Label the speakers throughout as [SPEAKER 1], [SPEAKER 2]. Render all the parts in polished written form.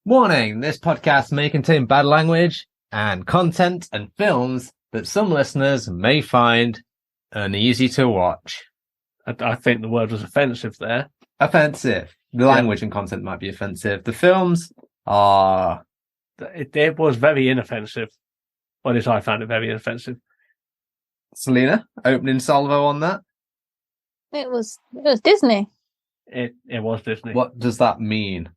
[SPEAKER 1] Warning, this podcast may contain bad language and content and films that some listeners may find uneasy to watch.
[SPEAKER 2] I think the word was offensive there.
[SPEAKER 1] Offensive. The language and content might be offensive. The films are...
[SPEAKER 2] It was very inoffensive. Or at least I found it very inoffensive.
[SPEAKER 1] Selina, opening salvo on that?
[SPEAKER 3] It was Disney.
[SPEAKER 2] It was Disney.
[SPEAKER 1] What does that mean?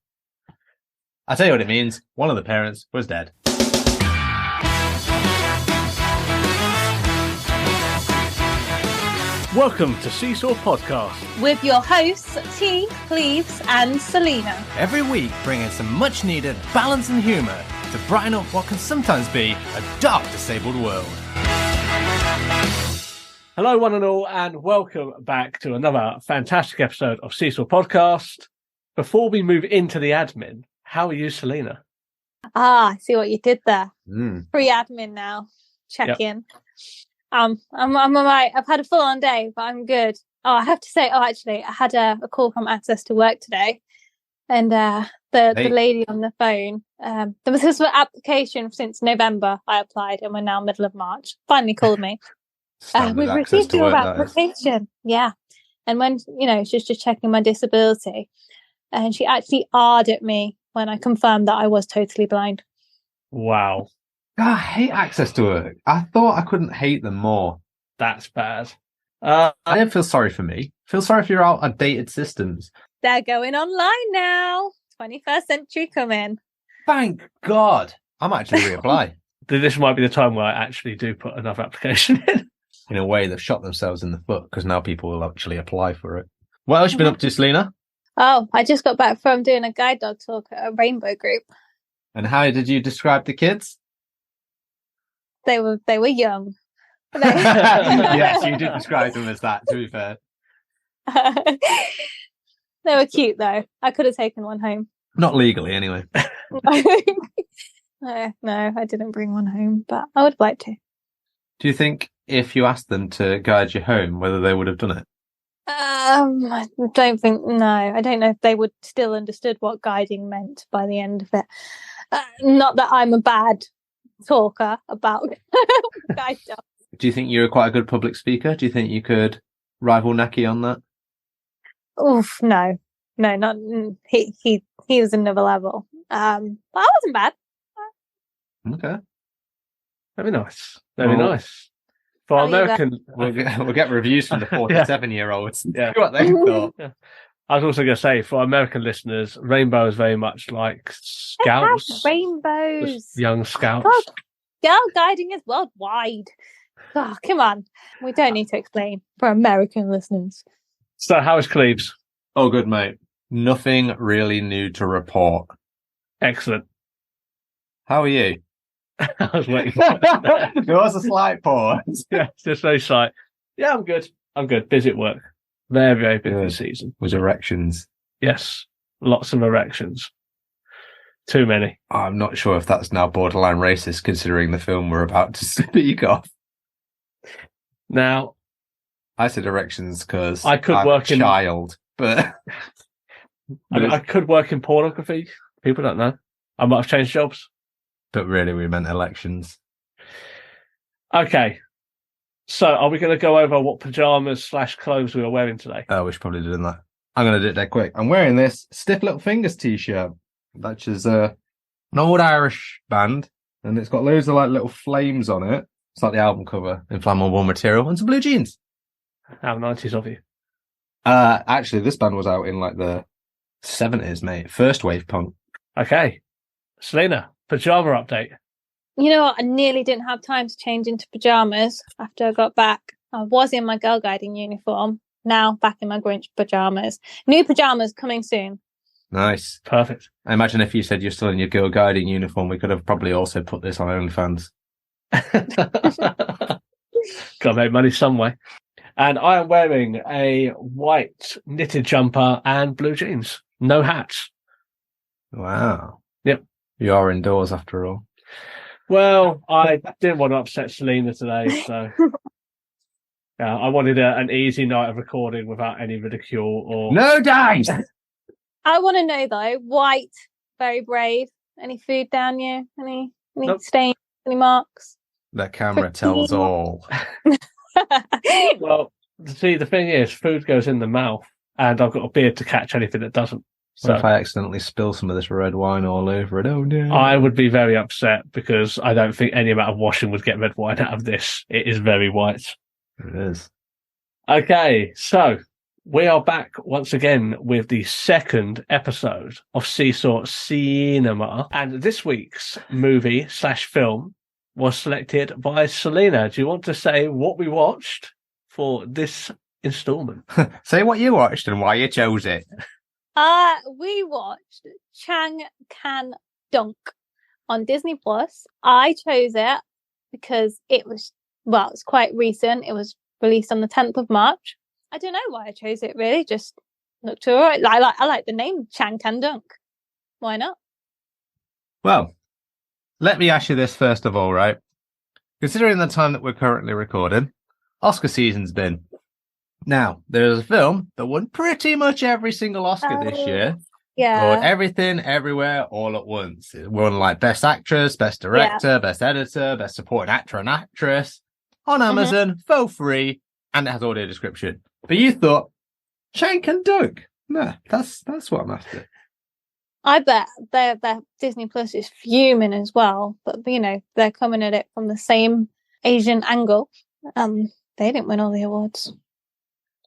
[SPEAKER 1] I'll tell you what it means. One of the parents was dead.
[SPEAKER 2] Welcome to Seesaw Podcast.
[SPEAKER 3] With your hosts, T, Cleaves and Selina.
[SPEAKER 4] Every week bringing some much needed balance and humour to brighten up what can sometimes be a dark, disabled world.
[SPEAKER 2] Hello one and all, and welcome back to another fantastic episode of Seesaw Podcast. Before we move into the admin, how are you, Selina?
[SPEAKER 3] I see what you did there.
[SPEAKER 1] Free
[SPEAKER 3] admin now. Check in. I'm alright. I've had a full on day, but I'm good. Oh, I have to say, actually, I had a call from Access to Work today, and the lady on the phone, this was an application since November I applied, and we're now middle of March. Finally called me. We've received your application. Yeah. And when, she's just checking my disability, and she actually arsed at me when I confirmed that I was totally blind.
[SPEAKER 2] Wow.
[SPEAKER 1] God, I hate Access to Work. I thought I couldn't hate them more.
[SPEAKER 2] That's bad.
[SPEAKER 1] I don't feel sorry for me. I feel sorry for your outdated systems.
[SPEAKER 3] They're going online now. 21st century coming.
[SPEAKER 1] Thank God. I might actually reapply.
[SPEAKER 2] This might be the time where I actually do put another application in.
[SPEAKER 1] In a way, they've shot themselves in the foot because now people will actually apply for it. What else you been up to, Selina?
[SPEAKER 3] Oh, I just got back from doing a guide dog talk at a rainbow group.
[SPEAKER 1] And how did you describe the kids?
[SPEAKER 3] They were young.
[SPEAKER 1] Yes, you did describe them as that, to be fair.
[SPEAKER 3] They were cute, though. I could have taken one home.
[SPEAKER 1] Not legally, anyway.
[SPEAKER 3] No, I didn't bring one home, but I would like to.
[SPEAKER 1] Do you think if you asked them to guide you home, whether they would have done it?
[SPEAKER 3] I don't think, no. I don't know if they would still understood what guiding meant by the end of it. Not that I'm a bad talker about guide dogs.
[SPEAKER 1] Do you think you're quite a good public speaker? Do you think you could rival Neki on that?
[SPEAKER 3] Oof, no, not he was another level. But I wasn't bad.
[SPEAKER 1] Okay,
[SPEAKER 2] Very nice. Very nice. For American,
[SPEAKER 1] we'll get reviews from the 47-year-olds.
[SPEAKER 2] Yeah.
[SPEAKER 1] See what they thought.
[SPEAKER 2] Yeah. I was also going to say, for American listeners, rainbow is very much like scouts.
[SPEAKER 3] Rainbows.
[SPEAKER 2] Just young scouts.
[SPEAKER 3] God, girl guiding is worldwide. Oh, come on. We don't need to explain for American listeners.
[SPEAKER 2] So, how is Cleaves?
[SPEAKER 1] Oh, good, mate. Nothing really new to report.
[SPEAKER 2] Excellent.
[SPEAKER 1] How are you?
[SPEAKER 2] I was waiting for
[SPEAKER 1] There was a slight pause.
[SPEAKER 2] Yeah, just very slight. Yeah, I'm good. Busy at work. Very, very busy
[SPEAKER 1] Good.
[SPEAKER 2] season.
[SPEAKER 1] Was erections.
[SPEAKER 2] Yes. Lots of erections. Too many.
[SPEAKER 1] I'm not sure if that's now borderline racist, considering the film we're about to speak of.
[SPEAKER 2] Now,
[SPEAKER 1] I said erections because
[SPEAKER 2] I could
[SPEAKER 1] I'm
[SPEAKER 2] work
[SPEAKER 1] a
[SPEAKER 2] in
[SPEAKER 1] child, but
[SPEAKER 2] I could work in pornography. People don't know. I might have changed jobs.
[SPEAKER 1] but really we meant elections.
[SPEAKER 2] Okay. So, are we going to go over what pajamas/clothes we are wearing today?
[SPEAKER 1] Oh, we should probably do that. I'm going to do it dead quick. I'm wearing this Stiff Little Fingers t-shirt, which is an old Irish band, and it's got loads of like little flames on it. It's like the album cover, inflammable material, and some blue jeans.
[SPEAKER 2] How 90s of you.
[SPEAKER 1] Actually, this band was out in like the 70s, mate. First wave punk.
[SPEAKER 2] Okay. Selina, pajama update.
[SPEAKER 3] You know what? I nearly didn't have time to change into pajamas after I got back. I was in my girl guiding uniform. Now back in my Grinch pajamas. New pajamas coming soon.
[SPEAKER 1] Nice.
[SPEAKER 2] Perfect.
[SPEAKER 1] I imagine if you said you're still in your girl guiding uniform, we could have probably also put this on OnlyFans.
[SPEAKER 2] Gotta make money some way. And I am wearing a white knitted jumper and blue jeans. No hats.
[SPEAKER 1] Wow.
[SPEAKER 2] Yep.
[SPEAKER 1] You are indoors after all.
[SPEAKER 2] Well, I didn't want to upset Selina today, so I wanted an easy night of recording without any ridicule or...
[SPEAKER 1] No dice!
[SPEAKER 3] I want to know though, white, very brave, Any food down you? Any
[SPEAKER 2] Nope.
[SPEAKER 3] stains? Any marks?
[SPEAKER 1] The camera tells all.
[SPEAKER 2] Well, see, the thing is, food goes in the mouth, and I've got a beard to catch anything that doesn't.
[SPEAKER 1] So
[SPEAKER 2] So
[SPEAKER 1] if I accidentally spill some of this red wine all over it, oh no.
[SPEAKER 2] I would be very upset because I don't think any amount of washing would get red wine out of this. It is very white.
[SPEAKER 1] It is.
[SPEAKER 2] Okay, so we are back once again with the second episode of Seesaw Seenema, and this week's movie/film was selected by Selina. Do you want to say what we watched for this installment?
[SPEAKER 1] Say what you watched and why you chose it.
[SPEAKER 3] We watched Chang Can Dunk on Disney Plus. I chose it because it's quite recent. It was released on the 10th of March. I don't know why I chose it, really. Just looked all right. I like the name Chang Can Dunk. Why not?
[SPEAKER 1] Well, let me ask you this first of all, right? Considering the time that we're currently recording, Oscar season's been. Now, there's a film that won pretty much every single Oscar this year.
[SPEAKER 3] Yeah.
[SPEAKER 1] Or Everything, Everywhere, All at Once. It won like Best Actress, Best Director, Best Editor, Best Supporting Actor and Actress. On Amazon, for free, and it has audio description. But you thought, Chang Can Dunk. No, that's what I'm after.
[SPEAKER 3] I bet their Disney Plus is fuming as well. But, they're coming at it from the same Asian angle. They didn't win all the awards.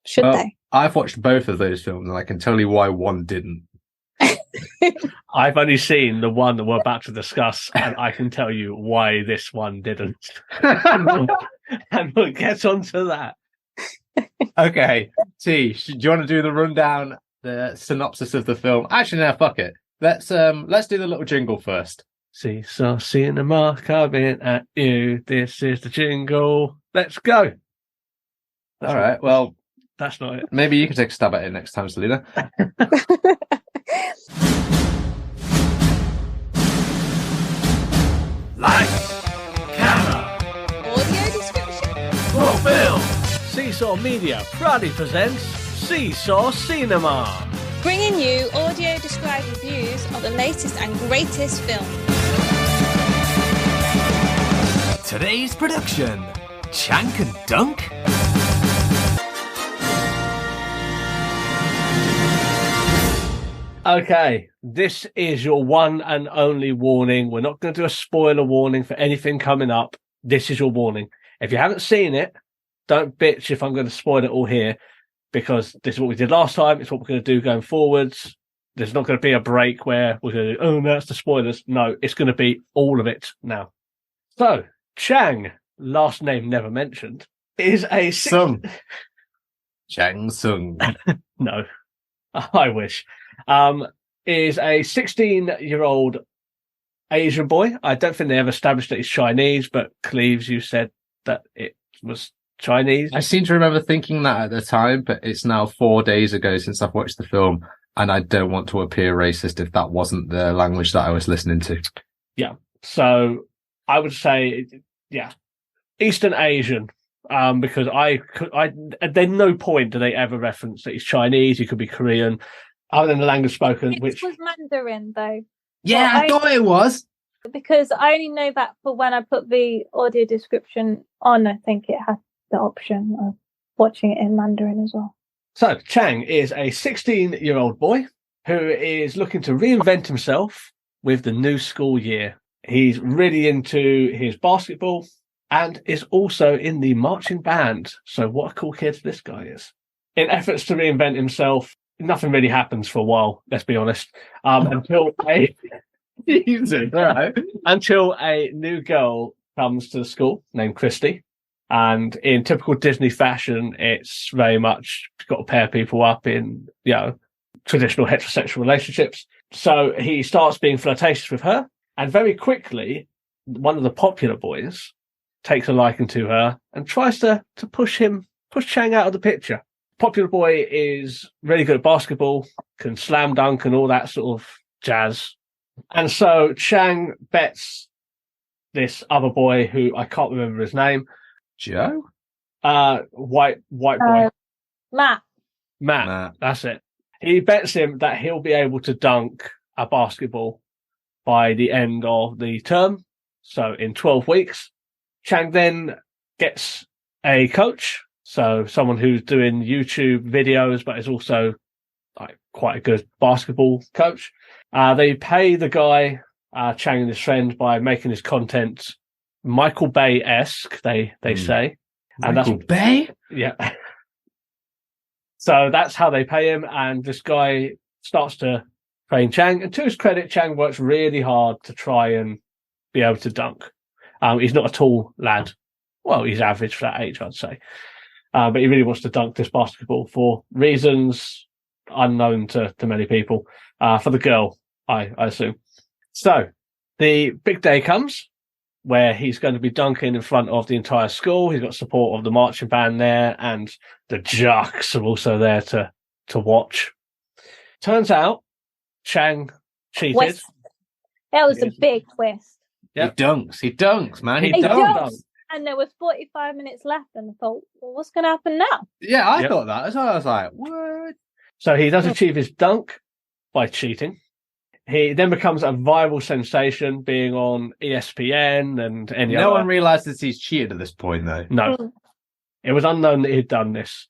[SPEAKER 3] Should they?
[SPEAKER 1] I've watched both of those films, and I can tell you why one didn't.
[SPEAKER 2] I've only seen the one that we're about to discuss, and I can tell you why this one didn't. And we'll get on to that.
[SPEAKER 1] Okay, T, do you want to do the rundown, the synopsis of the film? Actually, no, fuck it. Let's do the little jingle first.
[SPEAKER 2] Seesaw Cinema coming at you. This is the jingle. Let's go.
[SPEAKER 1] All right. Well,
[SPEAKER 2] that's not it.
[SPEAKER 1] Maybe you can take a stab at it next time, Selina.
[SPEAKER 4] Lights, camera,
[SPEAKER 3] Audio description.
[SPEAKER 4] roll film.
[SPEAKER 2] Seesaw Media proudly presents Seesaw Cinema.
[SPEAKER 3] Bringing you audio described reviews of the latest and greatest films.
[SPEAKER 4] Today's production, Chang Can Dunk.
[SPEAKER 2] Okay, this is your one and only warning. We're not going to do a spoiler warning for anything coming up. This is your warning. If you haven't seen it, don't bitch if I'm going to spoil it all here, because this is what we did last time. It's what we're going to do going forwards. There's not going to be a break where we're going to oh, no, that's the spoilers. No, it's going to be all of it now. So, Chang, last name never mentioned, is a...
[SPEAKER 1] Sung. Chang Sung.
[SPEAKER 2] No, I wish. Is a 16-year-old Asian boy. I don't think they ever established that he's Chinese, but Cleaves, you said that it was Chinese.
[SPEAKER 1] I seem to remember thinking that at the time, but it's now 4 days ago since I've watched the film, and I don't want to appear racist if that wasn't the language that I was listening to.
[SPEAKER 2] Yeah, so I would say, Eastern Asian. Because there's no point do they ever reference that he's Chinese. He could be Korean, other than the language spoken,
[SPEAKER 3] It
[SPEAKER 2] which
[SPEAKER 3] was Mandarin, though.
[SPEAKER 1] Yeah,
[SPEAKER 3] Well,
[SPEAKER 1] I thought it was.
[SPEAKER 3] Because I only know that for when I put the audio description on, I think it has the option of watching it in Mandarin as well.
[SPEAKER 2] So Chang is a 16-year-old boy who is looking to reinvent himself with the new school year. He's really into his basketball and is also in the marching band. So what a cool kid this guy is. In efforts to reinvent himself, nothing really happens for a while, let's be honest, until until a new girl comes to the school named Christy. And in typical Disney fashion, it's very much got to pair people up in, traditional heterosexual relationships. So he starts being flirtatious with her. And very quickly, one of the popular boys takes a liking to her and tries to push Chang out of the picture. Popular boy is really good at basketball, can slam dunk and all that sort of jazz. And so Chang bets this other boy who I can't remember his name.
[SPEAKER 1] Joe?
[SPEAKER 2] White boy.
[SPEAKER 3] Matt.
[SPEAKER 2] That's it. He bets him that he'll be able to dunk a basketball by the end of the term. So in 12 weeks, Chang then gets a coach. So someone who's doing YouTube videos, but is also like quite a good basketball coach. They pay the guy, Chang and his friend, by making his content Michael Bay-esque, they say. And
[SPEAKER 1] Michael Bay?
[SPEAKER 2] Yeah. So that's how they pay him. And this guy starts to train Chang. And to his credit, Chang works really hard to try and be able to dunk. He's not a tall lad. Well, he's average for that age, I'd say. But he really wants to dunk this basketball for reasons unknown to many people. For the girl, I assume. So the big day comes where he's going to be dunking in front of the entire school. He's got support of the marching band there, and the jocks are also there to watch. Turns out Chang cheated.
[SPEAKER 3] Twist. That was a big twist.
[SPEAKER 1] Yep. He dunks, man.
[SPEAKER 2] He
[SPEAKER 3] He
[SPEAKER 2] dunks.
[SPEAKER 3] dunks. And there was 45 minutes left, and I thought, well, what's going to happen now?
[SPEAKER 1] Yeah, I thought that as well. I was like, what?
[SPEAKER 2] So he does achieve his dunk by cheating. He then becomes a viral sensation, being on ESPN and any other.
[SPEAKER 1] No one realizes he's cheated at this point, though.
[SPEAKER 2] No. It was unknown that he'd done this.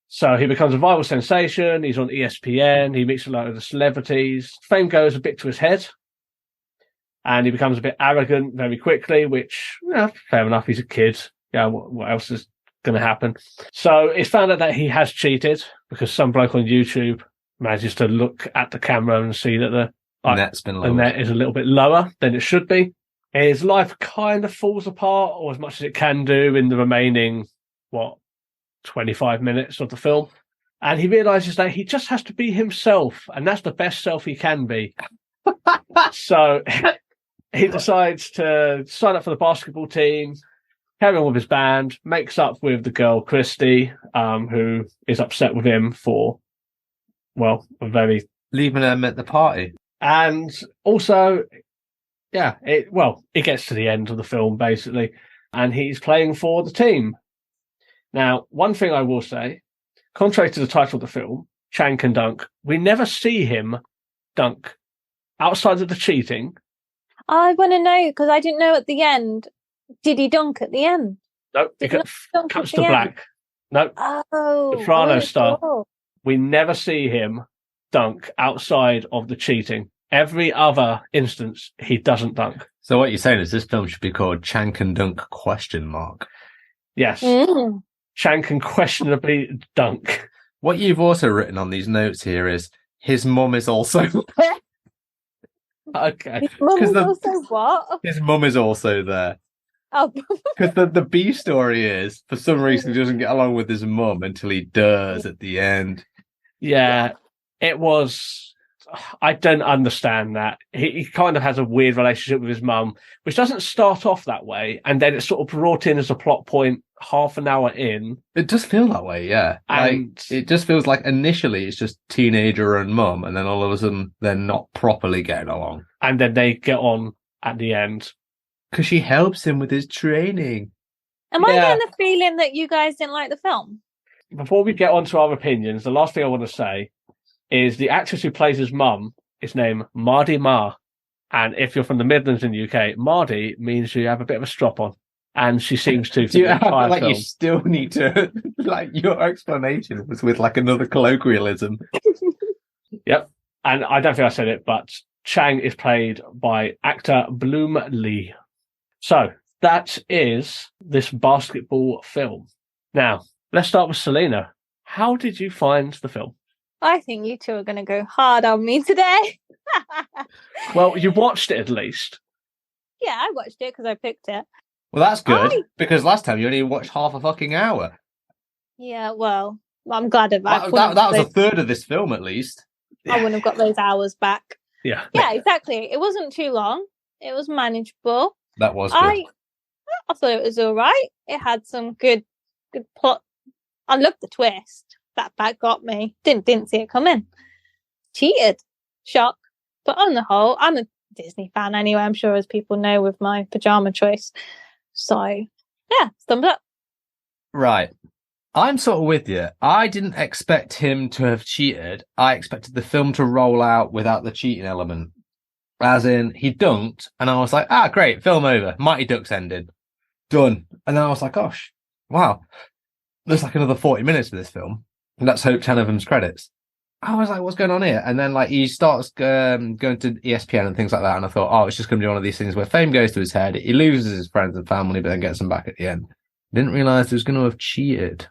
[SPEAKER 2] So he becomes a viral sensation. He's on ESPN. He meets a lot of the celebrities. Fame goes a bit to his head. And he becomes a bit arrogant very quickly, which, fair enough. He's a kid. Yeah, what else is going to happen? So it's found out that he has cheated because some bloke on YouTube manages to look at the camera and see that the
[SPEAKER 1] net's been lowered.
[SPEAKER 2] The net is a little bit lower than it should be. His life kind of falls apart, or as much as it can do, in the remaining, 25 minutes of the film. And he realizes that he just has to be himself, and that's the best self he can be. So he decides to sign up for the basketball team, carry on with his band, makes up with the girl, Christy, who is upset with him for,
[SPEAKER 1] leaving them at the party.
[SPEAKER 2] And also, it gets to the end of the film, basically, and he's playing for the team. Now, one thing I will say, contrary to the title of the film, Chang Can Dunk, we never see him dunk. Outside of the cheating.
[SPEAKER 3] I want to know, because I didn't know at the end. Did he dunk at the end?
[SPEAKER 2] No, it cuts to black. No,
[SPEAKER 3] Oh.
[SPEAKER 2] Soprano style.
[SPEAKER 3] Oh.
[SPEAKER 2] We never see him dunk outside of the cheating. Every other instance, he doesn't dunk.
[SPEAKER 1] So what you're saying is this film should be called Chang Can Dunk ?
[SPEAKER 2] Yes. Chang can questionably dunk.
[SPEAKER 1] What you've also written on these notes here is his mum is also there.
[SPEAKER 2] Okay.
[SPEAKER 3] His mum was
[SPEAKER 1] the-
[SPEAKER 3] also what?
[SPEAKER 1] His mum is also there.
[SPEAKER 3] Oh.
[SPEAKER 1] Because the B story is, for some reason, he doesn't get along with his mum until he does at the end.
[SPEAKER 2] Yeah, it was. I don't understand that. He kind of has a weird relationship with his mum, which doesn't start off that way, and then it's sort of brought in as a plot point half an hour in.
[SPEAKER 1] It does feel that way, yeah.
[SPEAKER 2] And
[SPEAKER 1] it just feels like initially it's just teenager and mum, and then all of a sudden they're not properly getting along.
[SPEAKER 2] And then they get on at the end.
[SPEAKER 1] Because she helps him with his training.
[SPEAKER 3] Am I getting the feeling that you guys didn't like the film?
[SPEAKER 2] Before we get on to our opinions, the last thing I want to say is the actress who plays his mum is named Mardi Ma. And if you're from the Midlands in the UK, Mardi means you have a bit of a strop on. And she seems to.
[SPEAKER 1] Do you
[SPEAKER 2] the entire
[SPEAKER 1] like
[SPEAKER 2] film.
[SPEAKER 1] you still need to, like your explanation was with like another colloquialism.
[SPEAKER 2] Yep. And I don't think I said it, but Chang is played by actor Bloom Lee. So that is this basketball film. Now, let's start with Selena. How did you find the film?
[SPEAKER 3] I think you two are going to go hard on me today.
[SPEAKER 2] Well, you watched it at least.
[SPEAKER 3] Yeah, I watched it because I picked it.
[SPEAKER 1] Well, that's good, because last time you only watched half a fucking hour.
[SPEAKER 3] Yeah, well, I'm glad of that.
[SPEAKER 1] That was a third of this film, at least.
[SPEAKER 3] I wouldn't have got those hours back.
[SPEAKER 2] Yeah.
[SPEAKER 3] Yeah, exactly. It wasn't too long. It was manageable.
[SPEAKER 1] That was good.
[SPEAKER 3] I thought it was all right. It had some good plot. I loved the twist. That got me. Didn't see it coming. Cheated. Shock. But on the whole, I'm a Disney fan anyway, I'm sure, as people know, with my pajama choice. So, yeah, thumbs up.
[SPEAKER 1] Right. I'm sort of with you. I didn't expect him to have cheated. I expected the film to roll out without the cheating element. As in, he dunked, and I was like, great, film over. Mighty Ducks ended. Done. And then I was like, gosh, wow. There's like another 40 minutes of this film. And let's hope 10 of them's credits. I was like, what's going on here? And then like he starts going to ESPN and things like that. And I thought, it's just going to be one of these things where fame goes to his head. He loses his friends and family, but then gets them back at the end. Didn't realize he was going to have cheated.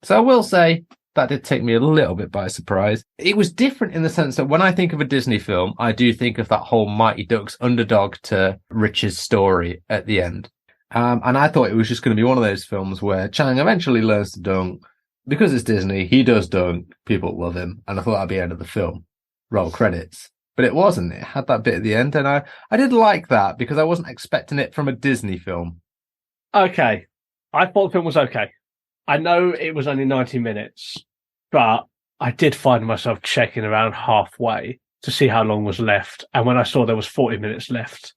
[SPEAKER 1] So I will say that did take me a little bit by surprise. It was different in the sense that when I think of a Disney film, I do think of that whole Mighty Ducks underdog to riches story at the end. And I thought it was just going to be one of those films where Chang eventually learns to dunk. Because it's Disney, he does dunk, people love him, and I thought that'd be the end of the film. Roll credits. But it wasn't. It had that bit at the end, and I did like that because I wasn't expecting it from a Disney film.
[SPEAKER 2] Okay. I thought the film was okay. I know it was only 90 minutes, but I did find myself checking around halfway to see how long was left. And when I saw there was 40 minutes left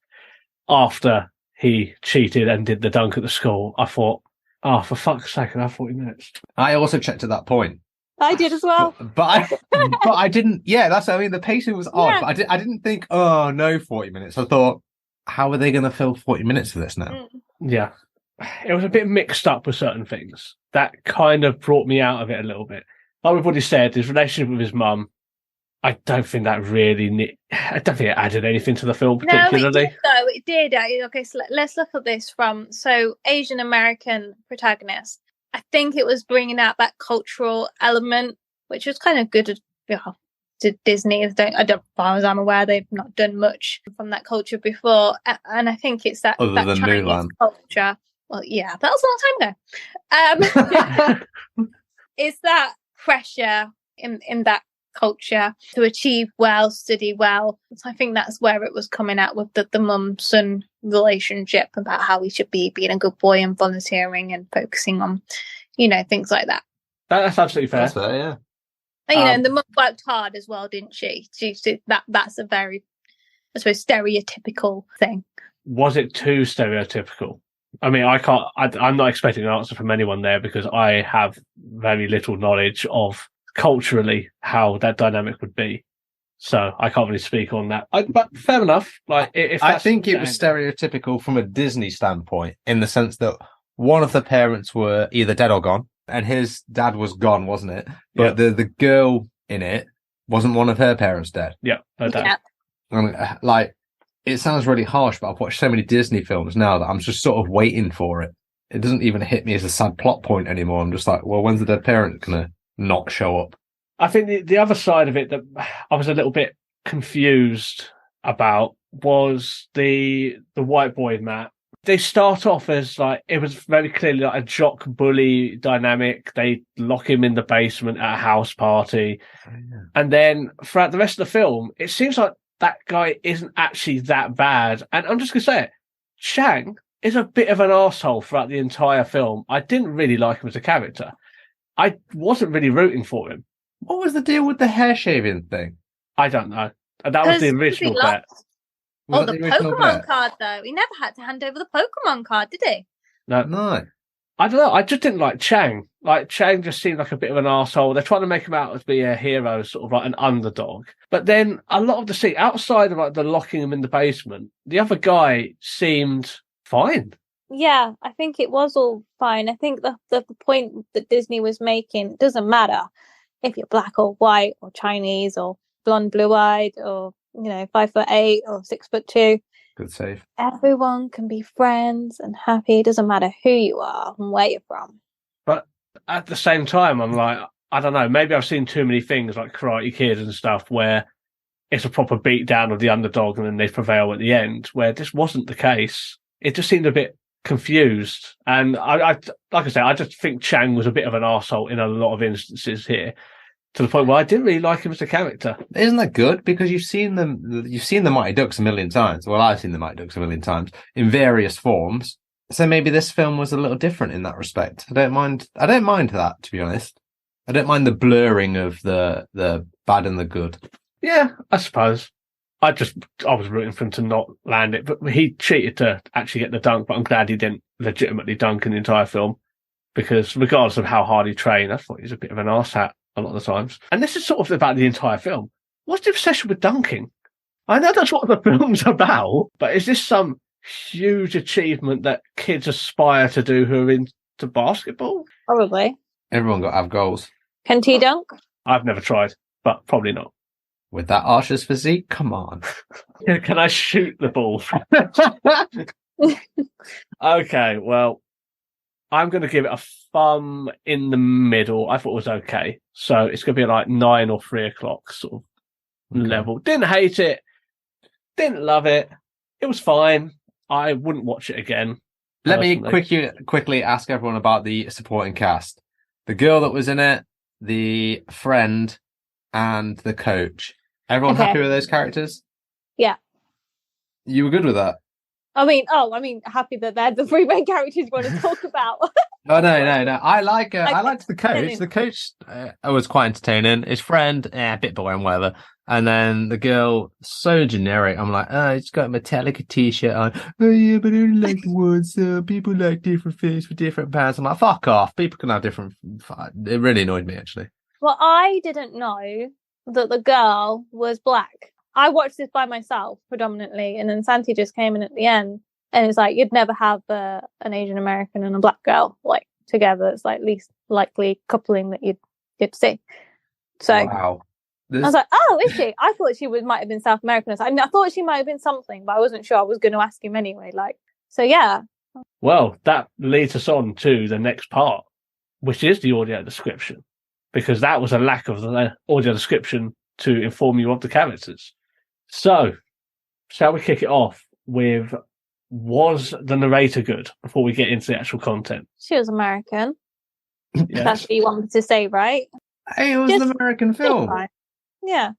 [SPEAKER 2] after he cheated and did the dunk at the school, I thought, for fuck's sake, I have 40 minutes.
[SPEAKER 1] I also checked at that point.
[SPEAKER 3] I did as well.
[SPEAKER 1] But I didn't. Yeah, that's. I mean, the pacing was odd. Yeah. But I didn't think. Oh no, 40 minutes. I thought, how are they going to fill 40 minutes for this now?
[SPEAKER 2] Yeah, it was a bit mixed up with certain things that kind of brought me out of it a little bit. Like we've already said, his relationship with his mum. I don't think that really. I don't think it added anything to the film particularly.
[SPEAKER 3] No, it did. Okay, so let's look at this from Asian American protagonist. I think it was bringing out that cultural element, which was kind of good to Disney. As far as I'm aware, they've not done much from that culture before, and I think it's that Chinese culture. Well, yeah, that was a long time ago. It's that pressure in that culture to achieve well, study well. So I think that's where it was coming out with the mum-son relationship about how he should be being a good boy and volunteering and focusing on, things like that.
[SPEAKER 2] That's absolutely fair.
[SPEAKER 1] That's fair, yeah.
[SPEAKER 3] And, and the mum worked hard as well, didn't she? That's a very, I suppose, stereotypical thing.
[SPEAKER 2] Was it too stereotypical? I mean, I'm not expecting an answer from anyone there because I have very little knowledge of culturally how that dynamic would be, so I can't really speak on that. But fair enough. Like, I think
[SPEAKER 1] it was stereotypical from a Disney standpoint in the sense that one of the parents were either dead or gone, and his dad was gone, wasn't it? But the girl in it wasn't one of her parents dead.
[SPEAKER 2] Yeah, her dad.
[SPEAKER 1] Yeah. Like, it sounds really harsh, but I've watched so many Disney films now that I'm just sort of waiting for it. It doesn't even hit me as a sad plot point anymore. I'm just like, well, when's the dead parent gonna not show up?
[SPEAKER 2] I think the other side of it that I was a little bit confused about was the white boy, Matt. They start off as like, it was very clearly like a jock bully dynamic. They lock him in the basement at a house party. Oh, yeah. And then throughout the rest of the film, it seems like that guy isn't actually that bad. And I'm just going to say it. Chang is a bit of an arsehole throughout the entire film. I didn't really like him as a character. I wasn't really rooting for him.
[SPEAKER 1] What was the deal with the hair shaving thing?
[SPEAKER 2] I don't know. That was the original bet.
[SPEAKER 3] The Pokemon card, though. He never had to hand over the Pokemon card, did he?
[SPEAKER 2] No. I don't know. I just didn't like Chang. Like, Chang just seemed like a bit of an arsehole. They're trying to make him out to be a hero, sort of like an underdog. But then a lot of the scene, outside of like the locking him in the basement, the other guy seemed fine.
[SPEAKER 3] Yeah, I think it was all fine. I think the point that Disney was making doesn't matter if you're black or white or Chinese or blonde, blue-eyed or 5'8" or 6'2".
[SPEAKER 1] Good save.
[SPEAKER 3] Everyone can be friends and happy. It doesn't matter who you are and where you're from.
[SPEAKER 2] But at the same time, I'm like, I don't know. Maybe I've seen too many things like Karate Kid and stuff where it's a proper beatdown of the underdog and then they prevail at the end. Where this wasn't the case. It just seemed a bit confused, and I like I say, I just think Chang was a bit of an arsehole in a lot of instances here, to the point where I didn't really like him as a character.
[SPEAKER 1] Isn't that good? Because you've seen the Mighty Ducks a million times. Well, I've seen the Mighty Ducks a million times in various forms. So maybe this film was a little different in that respect. I don't mind that, to be honest. I don't mind the blurring of the bad and the good.
[SPEAKER 2] Yeah, I suppose. I was rooting for him to not land it, but he cheated to actually get the dunk, but I'm glad he didn't legitimately dunk in the entire film, because regardless of how hard he trained, I thought he was a bit of an arsehat a lot of the times. And this is sort of about the entire film. What's the obsession with dunking? I know that's what the film's about, but is this some huge achievement that kids aspire to do who are into basketball?
[SPEAKER 3] Probably.
[SPEAKER 1] Everyone got to have goals.
[SPEAKER 3] Can T dunk?
[SPEAKER 2] I've never tried, but probably not.
[SPEAKER 1] With that archer's physique, come on.
[SPEAKER 2] Can I shoot the ball? Okay, well, I'm going to give it a thumb in the middle. I thought it was okay. So it's going to be like 9 or 3 o'clock sort of level. Didn't hate it. Didn't love it. It was fine. I wouldn't watch it again.
[SPEAKER 1] Let me
[SPEAKER 2] personally.
[SPEAKER 1] quickly ask everyone about the supporting cast. The girl that was in it, the friend, and the coach. Everyone
[SPEAKER 3] Okay.
[SPEAKER 1] happy with those characters?
[SPEAKER 3] Yeah.
[SPEAKER 1] You were good with that?
[SPEAKER 3] I mean, happy that they're the 3 main characters you want to talk about.
[SPEAKER 1] Oh, no. I liked the coach.
[SPEAKER 3] entertaining.
[SPEAKER 1] The coach was quite entertaining. His friend, a bit boring, whatever. And then the girl, so generic. I'm like, oh, he's got a Metallica t-shirt on. Oh, yeah, but I only like the ones. People like different things for different bands. I'm like, fuck off. People can have different. It really annoyed me, actually.
[SPEAKER 3] Well, I didn't know that the girl was black. I watched this by myself predominantly, and then Santi just came in at the end, and it's like you'd never have an Asian American and a black girl like together. It's like least likely coupling that you'd see. So
[SPEAKER 1] Wow.
[SPEAKER 3] I was like, oh, is she? I thought she might have been South American. I thought she might have been something, but I wasn't sure. I was going to ask him anyway. So yeah.
[SPEAKER 2] Well, that leads us on to the next part, which is the audio description, because that was a lack of the audio description to inform you of the characters. So, shall we kick it off with, was the narrator good, before we get into the actual content?
[SPEAKER 3] She was American.
[SPEAKER 2] Yes.
[SPEAKER 3] That's what you wanted to say, right?
[SPEAKER 1] Hey, it was an American film.
[SPEAKER 3] Fine. Yeah.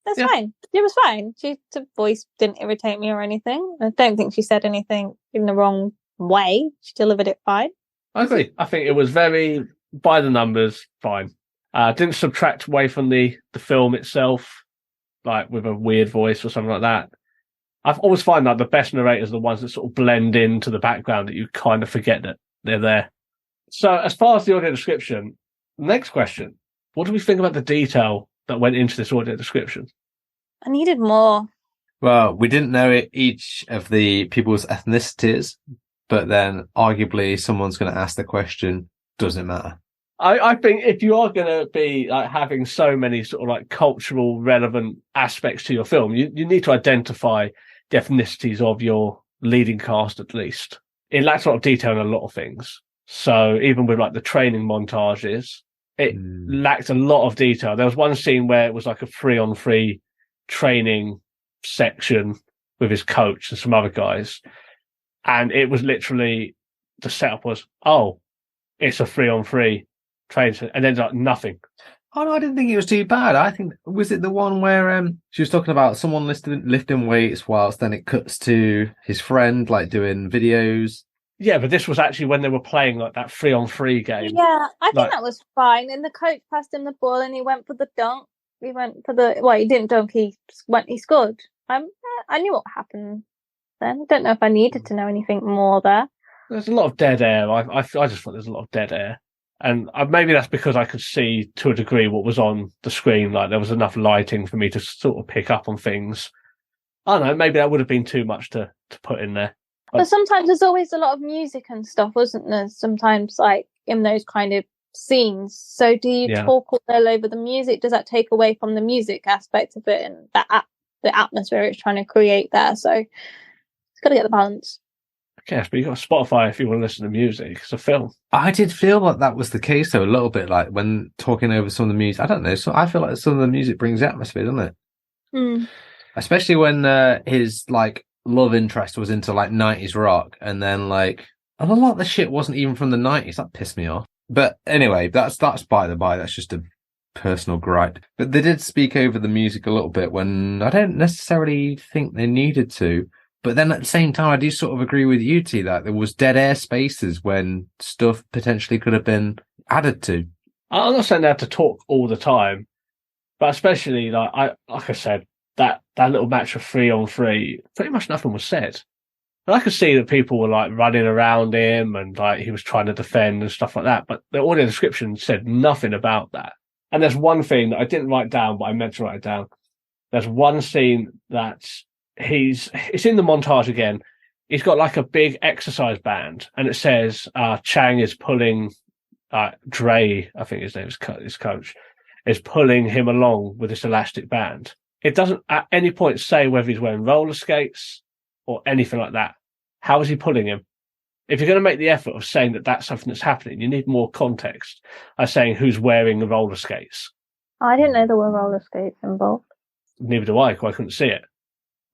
[SPEAKER 3] That's
[SPEAKER 2] Yeah.
[SPEAKER 3] fine. It was fine. The voice didn't irritate me or anything. I don't think she said anything in the wrong way. She delivered it fine.
[SPEAKER 2] I agree. I think it was very, by the numbers, fine. Didn't subtract away from the film itself, like with a weird voice or something like that. I've always find that the best narrators are the ones that sort of blend into the background, that you kind of forget that they're there. So as far as the audio description, next question, what do we think about the detail that went into this audio description?
[SPEAKER 3] I needed more.
[SPEAKER 1] Well, we didn't know each of the people's ethnicities, but then arguably someone's going to ask the question, does it matter?
[SPEAKER 2] I think if you are going to be like having so many sort of like cultural relevant aspects to your film, you need to identify the ethnicities of your leading cast at least. It lacks a lot of detail in a lot of things. So even with like the training montages, it lacked a lot of detail. There was one scene where it was like a 3-on-3 training section with his coach and some other guys. And it was literally, the setup was, oh, it's a 3-on-3 training, and then like nothing.
[SPEAKER 1] Oh no, I didn't think it was too bad. I think, was it the one where she was talking about someone lifting weights whilst then it cuts to his friend like doing videos?
[SPEAKER 2] Yeah, but this was actually when they were playing like that 3-on-3 game.
[SPEAKER 3] Yeah, I think
[SPEAKER 2] Like-
[SPEAKER 3] that was fine. And the coach passed him the ball and he went for the dunk. He didn't dunk, he scored. I knew what happened then. I don't know if I needed to know anything more there.
[SPEAKER 2] There's a lot of dead air. I just thought there's a lot of dead air. And maybe that's because I could see to a degree what was on the screen. Like there was enough lighting for me to sort of pick up on things. I don't know, maybe that would have been too much to put in there.
[SPEAKER 3] But sometimes there's always a lot of music and stuff, wasn't there? Sometimes like in those kind of scenes. So do you talk all over the music? Does that take away from the music aspect of it and the atmosphere it's trying to create there? So it's got to get the balance.
[SPEAKER 2] Yes, but you've got Spotify if you want to listen to music. It's a film.
[SPEAKER 1] I did feel like that was the case though, a little bit, like when talking over some of the music. I don't know, so I feel like some of the music brings atmosphere, doesn't it?
[SPEAKER 3] Mm.
[SPEAKER 1] Especially when his like love interest was into like 90s rock, and then like a lot of the shit wasn't even from the 90s. That pissed me off. But anyway, that's by the by. That's just a personal gripe. But they did speak over the music a little bit when I don't necessarily think they needed to. But then at the same time, I do sort of agree with you, T, that there was dead air spaces when stuff potentially could have been added to.
[SPEAKER 2] I'm not saying they have to talk all the time, but especially like I said, that little match of 3-on-3, pretty much nothing was said. And I could see that people were like running around him and like he was trying to defend and stuff like that. But the audio description said nothing about that. And there's one thing that I didn't write down, but I meant to write it down. There's one scene that it's in the montage again. He's got like a big exercise band, and it says Chang is pulling Dre, I think his name is his coach, is pulling him along with this elastic band. It doesn't at any point say whether he's wearing roller skates or anything like that. How is he pulling him? If you're going to make the effort of saying that that's something that's happening, you need more context as saying who's wearing the roller skates.
[SPEAKER 3] I didn't know there were roller skates involved.
[SPEAKER 2] Neither do I, because I couldn't see it.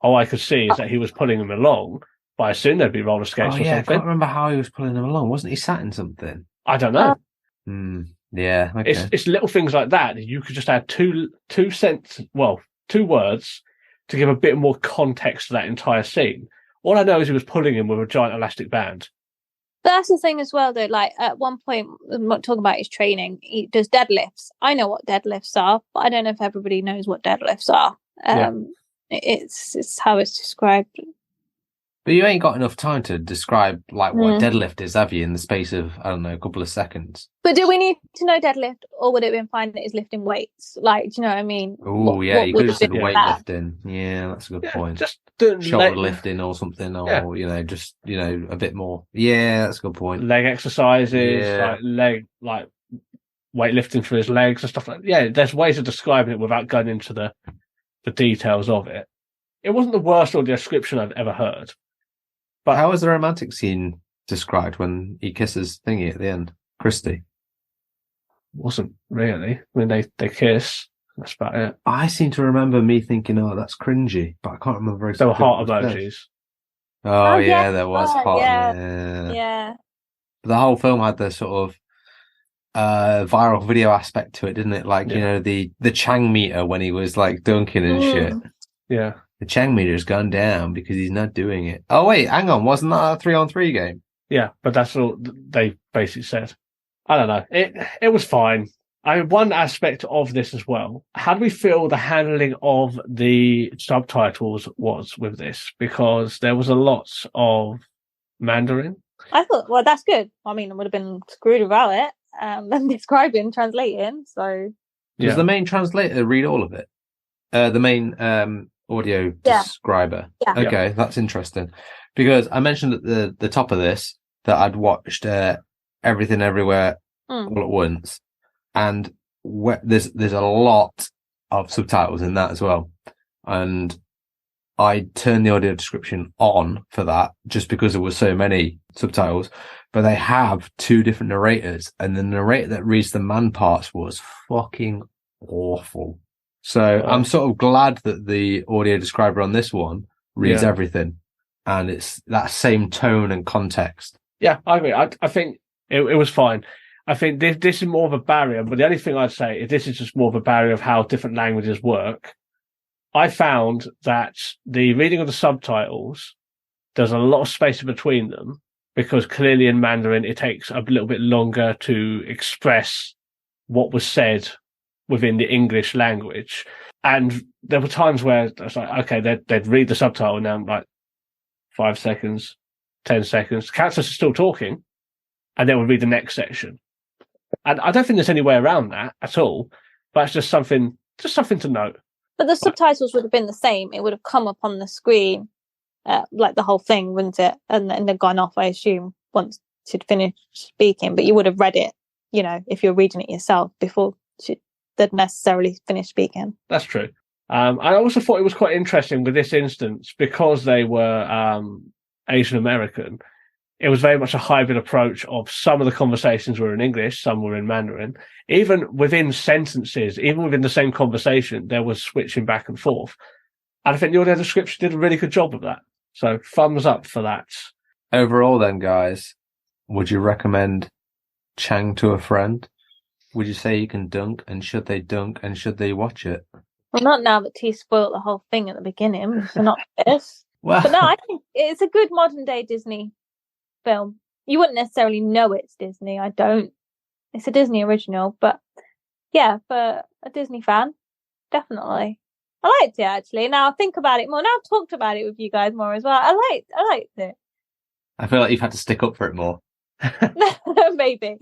[SPEAKER 2] All I could see is that he was pulling him along, but I assume there'd be roller skates or something.
[SPEAKER 1] I can't remember how he was pulling him along. Wasn't he sat in something?
[SPEAKER 2] I don't know.
[SPEAKER 1] Yeah, okay.
[SPEAKER 2] It's little things like that. You could just add two words to give a bit more context to that entire scene. All I know is he was pulling him with a giant elastic band.
[SPEAKER 3] But that's the thing as well, though. Like at one point, I'm not talking about his training. He does deadlifts. I know what deadlifts are, but I don't know if everybody knows what deadlifts are. It's how it's described.
[SPEAKER 1] But you ain't got enough time to describe like what deadlift is, have you? In the space of I don't know, a couple of seconds.
[SPEAKER 3] But do we need to know deadlift, or would it have been fine that he's lifting weights? Like, do you know what I mean?
[SPEAKER 1] Oh yeah, you could have said weightlifting. Yeah, that's a good point.
[SPEAKER 2] Just
[SPEAKER 1] shoulder lifting or something, or just a bit more. Yeah, that's a good point.
[SPEAKER 2] Leg exercises, like weightlifting for his legs and stuff like that. Yeah, there's ways of describing it without going into the details of it. It wasn't the worst audio description I've ever heard.
[SPEAKER 1] But how is the romantic scene described when he kisses Thingy at the end? Christy?
[SPEAKER 2] Wasn't really. I mean, they kiss. That's about it.
[SPEAKER 1] I seem to remember me thinking, oh, that's cringy, but I can't remember very
[SPEAKER 2] There were heart emojis.
[SPEAKER 1] Oh, yeah, there was heart.
[SPEAKER 3] Yeah.
[SPEAKER 1] The whole film had the sort of viral video aspect to it, didn't it? Like, the Chang meter when he was like dunking and shit.
[SPEAKER 2] Yeah.
[SPEAKER 1] The Chang meter's gone down because he's not doing it. Oh, wait, hang on. Wasn't that a 3-on-3 game?
[SPEAKER 2] Yeah, but that's all they basically said. I don't know. It was fine. One aspect of this as well. How do we feel the handling of the subtitles was with this? Because there was a lot of Mandarin.
[SPEAKER 3] I thought, well, that's good. I mean, I would have been screwed without it. And describing, translating, so...
[SPEAKER 1] Does the main translator read all of it? The main audio describer?
[SPEAKER 3] Yeah.
[SPEAKER 1] Okay, that's interesting. Because I mentioned at the top of this that I'd watched Everything Everywhere all at once. And there's a lot of subtitles in that as well. And I turned the audio description on for that just because there were so many subtitles. But they have two different narrators, and the narrator that reads the man parts was fucking awful. So I'm sort of glad that the audio describer on this one reads everything, and it's that same tone and context.
[SPEAKER 2] Yeah, I agree. I think it was fine. I think this is more of a barrier, but the only thing I'd say is this is just more of a barrier of how different languages work. I found that the reading of the subtitles, there's a lot of space in between them, because clearly in Mandarin, it takes a little bit longer to express what was said within the English language. And there were times where it's like, okay, they'd read the subtitle and I'm like 5 seconds, 10 seconds. The characters are still talking, and then we'll read the next section. And I don't think there's any way around that at all, but it's just something to note.
[SPEAKER 3] But the subtitles would have been the same. It would have come up on the screen, like the whole thing, wouldn't it? And they'd gone off, I assume, once she'd finished speaking. But you would have read it, if you're reading it yourself before they'd necessarily finished speaking.
[SPEAKER 2] That's true. I also thought it was quite interesting with this instance, because they were Asian American. It was very much a hybrid approach of some of the conversations were in English, some were in Mandarin. Even within sentences, even within the same conversation, there was switching back and forth. And I think the audio description did a really good job of that. So thumbs up for that.
[SPEAKER 1] Overall then, guys, would you recommend Chang to a friend? Would you say you can dunk, and should they dunk, and should they watch it?
[SPEAKER 3] Well, not now that T spoiled the whole thing at the beginning, so not this.
[SPEAKER 1] Well,
[SPEAKER 3] but no, I think it's a good modern day Disney film. You wouldn't necessarily know it's Disney. I don't. It's a Disney original, but yeah, for a Disney fan, definitely. I liked it, actually. Now I think about it more. Now I've talked about it with you guys more as well. I liked it.
[SPEAKER 1] I feel like you've had to stick up for it more.
[SPEAKER 3] Maybe.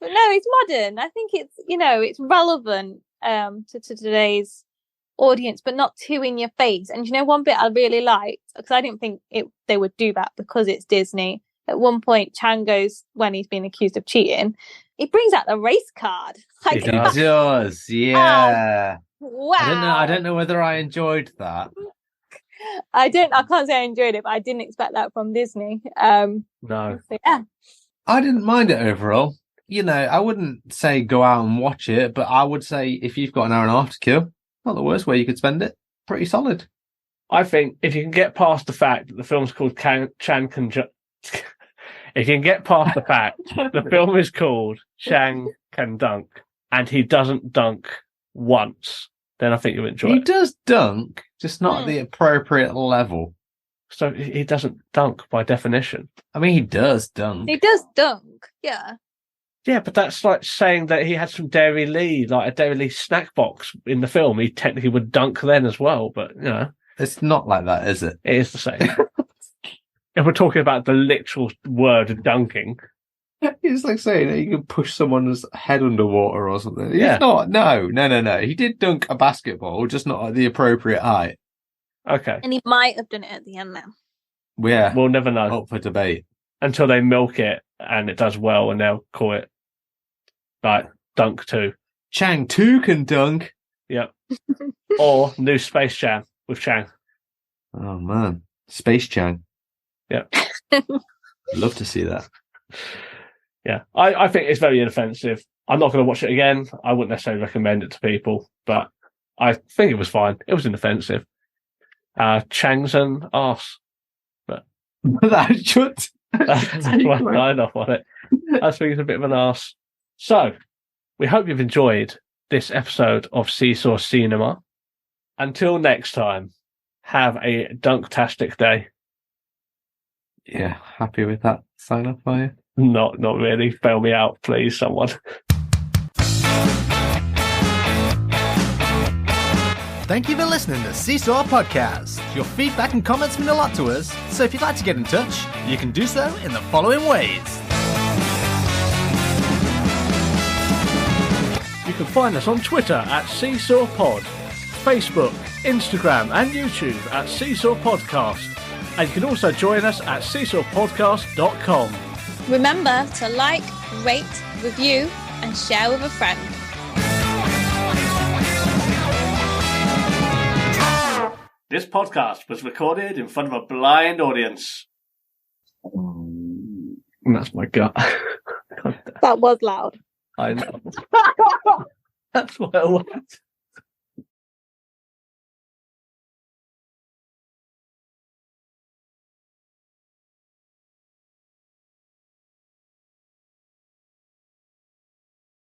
[SPEAKER 3] But no, it's modern. I think it's, it's relevant to today's audience, but not too in your face. And you know, one bit I really liked, because I didn't think they would do that because it's Disney. At one point, Chang goes, when he's been accused of cheating, he brings out the race card.
[SPEAKER 2] He
[SPEAKER 1] He
[SPEAKER 2] does.
[SPEAKER 1] does, yeah.
[SPEAKER 3] Wow.
[SPEAKER 1] I don't know whether I enjoyed that.
[SPEAKER 3] I can't say I enjoyed it, but I didn't expect that from Disney.
[SPEAKER 2] No.
[SPEAKER 3] So, yeah.
[SPEAKER 1] I didn't mind it overall. You know, I wouldn't say go out and watch it, but I would say if you've got an hour and a half to kill, not the worst way you could spend it. Pretty solid.
[SPEAKER 2] I think if you can get past the fact that the film's called Chang Can Dunk, if you can get past the fact the film is called Chang Can Dunk and he doesn't dunk once, then I think you'll enjoy
[SPEAKER 1] He
[SPEAKER 2] it.
[SPEAKER 1] does dunk, just not at the appropriate level.
[SPEAKER 2] So he doesn't dunk by definition.
[SPEAKER 1] I mean, he does dunk.
[SPEAKER 3] He does dunk, yeah.
[SPEAKER 2] Yeah, but that's like saying that he had some Dairy Lee, like a Dairy Lee snack box in the film. He technically would dunk then as well, but, you know.
[SPEAKER 1] It's not like that, is it?
[SPEAKER 2] It is the same. If we're talking about the literal word of dunking.
[SPEAKER 1] It's like saying that you can push someone's head underwater or something.
[SPEAKER 2] Yeah.
[SPEAKER 1] It's not. No. He did dunk a basketball, just not at the appropriate height.
[SPEAKER 2] Okay.
[SPEAKER 3] And he might have done it at the end then.
[SPEAKER 1] Yeah.
[SPEAKER 2] We'll never know.
[SPEAKER 1] Up for debate.
[SPEAKER 2] Until they milk it and it does well and they'll call it like Dunk 2.
[SPEAKER 1] Chang 2 can dunk.
[SPEAKER 2] Yep. Or new Space Jam with Chang.
[SPEAKER 1] Oh, man. Space Chang.
[SPEAKER 2] Yep.
[SPEAKER 1] Love to see that.
[SPEAKER 2] Yeah. I think it's very inoffensive. I'm not going to watch it again. I wouldn't necessarily recommend it to people, but I think it was fine. It was inoffensive. Chang's an arse. But
[SPEAKER 1] That should.
[SPEAKER 2] that's my line off on it. I think it's a bit of an arse. So, we hope you've enjoyed this episode of Seesaw Seenema. Until next time, have a dunktastic day.
[SPEAKER 1] Yeah, happy with that sign off, are you?
[SPEAKER 2] Not really. Bail me out, please, someone.
[SPEAKER 4] Thank you for listening to Seesaw Podcast. Your feedback and comments mean a lot to us, so if you'd like to get in touch, you can do so in the following ways.
[SPEAKER 2] You can find us on Twitter at Seesaw Pod, Facebook, Instagram and YouTube at Seesaw Podcast. And you can also join us at seesawpodcast.com.
[SPEAKER 3] Remember to like, rate, review, and share with a friend.
[SPEAKER 2] This podcast was recorded in front of a blind audience. And that's my gut.
[SPEAKER 3] That was loud.
[SPEAKER 2] I know. That's what I want.